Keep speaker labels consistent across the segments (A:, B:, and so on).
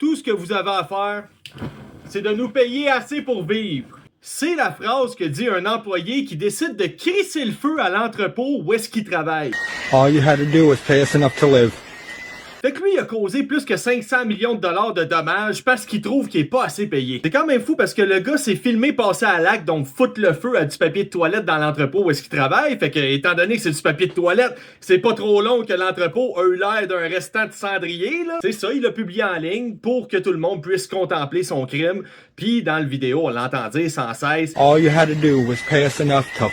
A: tout ce que vous avez à faire, c'est de nous payer assez pour vivre. C'est la phrase que dit un employé qui décide de crisser le feu à l'entrepôt où est-ce qu'il travaille.
B: All you had to do was pay us enough to live.
A: Fait que lui, il a causé plus que 500 millions de dollars de dommages parce qu'il trouve qu'il est pas assez payé. C'est quand même fou parce que le gars s'est filmé passer à l'acte, donc foutre le feu à du papier de toilette dans l'entrepôt où est-ce qu'il travaille. Fait que, étant donné que c'est du papier de toilette, c'est pas trop long que l'entrepôt a eu l'air d'un restant de cendrier, là. C'est ça, il l'a publié en ligne pour que tout le monde puisse contempler son crime. Puis dans le vidéo, on l'entend dire sans cesse.
B: All you had to do was pay us enough to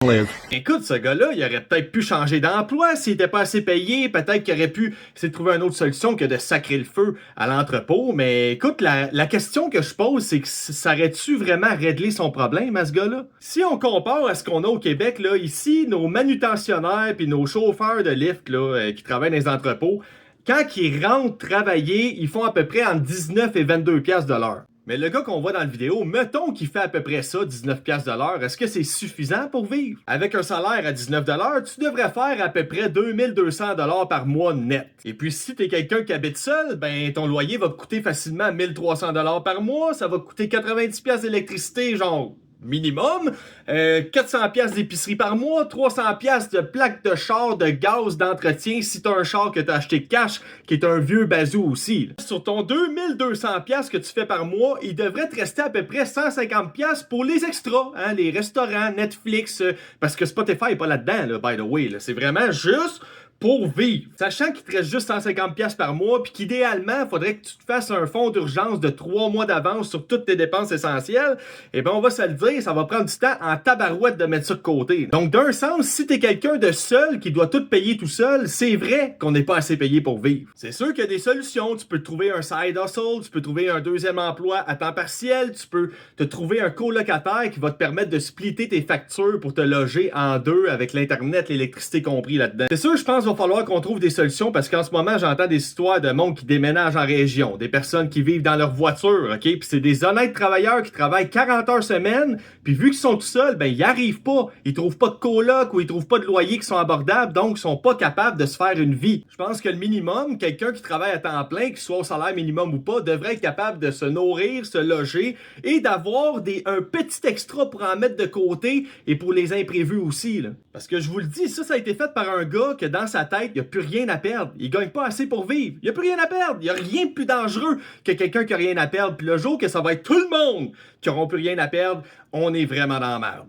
B: live.
A: Écoute, ce gars-là, il aurait peut-être pu changer d'emploi s'il était pas assez payé. Peut-être qu'il aurait pu essayer de trouver une autre solution que de sacrer le feu à l'entrepôt. Mais écoute, la question que je pose, c'est que ça aurait-tu vraiment réglé son problème à ce gars-là? Si on compare à ce qu'on a au Québec, là, ici, nos manutentionnaires puis nos chauffeurs de lift là, qui travaillent dans les entrepôts, quand ils rentrent travailler, ils font à peu près entre 19 et 22 piastres de l'heure. Mais le gars qu'on voit dans la vidéo, mettons qu'il fait à peu près ça, 19 piastres de l'heure, est-ce que c'est suffisant pour vivre? Avec un salaire à 19 $, tu devrais faire à peu près 2200 $ par mois net. Et puis si t'es quelqu'un qui habite seul, ben ton loyer va te coûter facilement 1300 $ par mois, ça va te coûter 90 piastres d'électricité, genre minimum, 400 piastres d'épicerie par mois, 300 piastres de plaques de char, de gaz, d'entretien si t'as un char que t'as acheté cash, qui est un vieux bazou aussi. Là. Sur ton 2200 piastres que tu fais par mois, il devrait te rester à peu près 150 piastres pour les extras, hein, les restaurants, Netflix, parce que Spotify est pas là-dedans, là, by the way, là. C'est vraiment juste pour vivre. Sachant qu'il te reste juste 150 piastres par mois, puis qu'idéalement, il faudrait que tu te fasses un fonds d'urgence de 3 mois d'avance sur toutes tes dépenses essentielles, et ben on va se le dire, ça va prendre du temps en tabarouette de mettre ça de côté. Donc d'un sens, si t'es quelqu'un de seul qui doit tout payer tout seul, c'est vrai qu'on n'est pas assez payé pour vivre. C'est sûr qu'il y a des solutions, tu peux trouver un side hustle, tu peux trouver un deuxième emploi à temps partiel, tu peux te trouver un colocataire qui va te permettre de splitter tes factures pour te loger en deux avec l'internet, l'électricité compris là-dedans. C'est sûr, je pense qu'il va falloir qu'on trouve des solutions parce qu'en ce moment, j'entends des histoires de monde qui déménage en région, des personnes qui vivent dans leur voiture, ok? Puis c'est des honnêtes travailleurs qui travaillent 40 heures semaine, puis vu qu'ils sont tout seuls, ben ils arrivent pas, ils trouvent pas de coloc ou ils trouvent pas de loyer qui sont abordables, donc ils sont pas capables de se faire une vie. Je pense que le minimum, quelqu'un qui travaille à temps plein, qu'il soit au salaire minimum ou pas, devrait être capable de se nourrir, se loger et d'avoir un petit extra pour en mettre de côté et pour les imprévus aussi, là. Parce que je vous le dis, ça a été fait par un gars que dans sa tête, il n'y a plus rien à perdre. Il gagne pas assez pour vivre. Il n'y a plus rien à perdre. Il n'y a rien de plus dangereux que quelqu'un qui n'a rien à perdre. Puis le jour que ça va être tout le monde qui n'auront plus rien à perdre, on est vraiment dans la merde.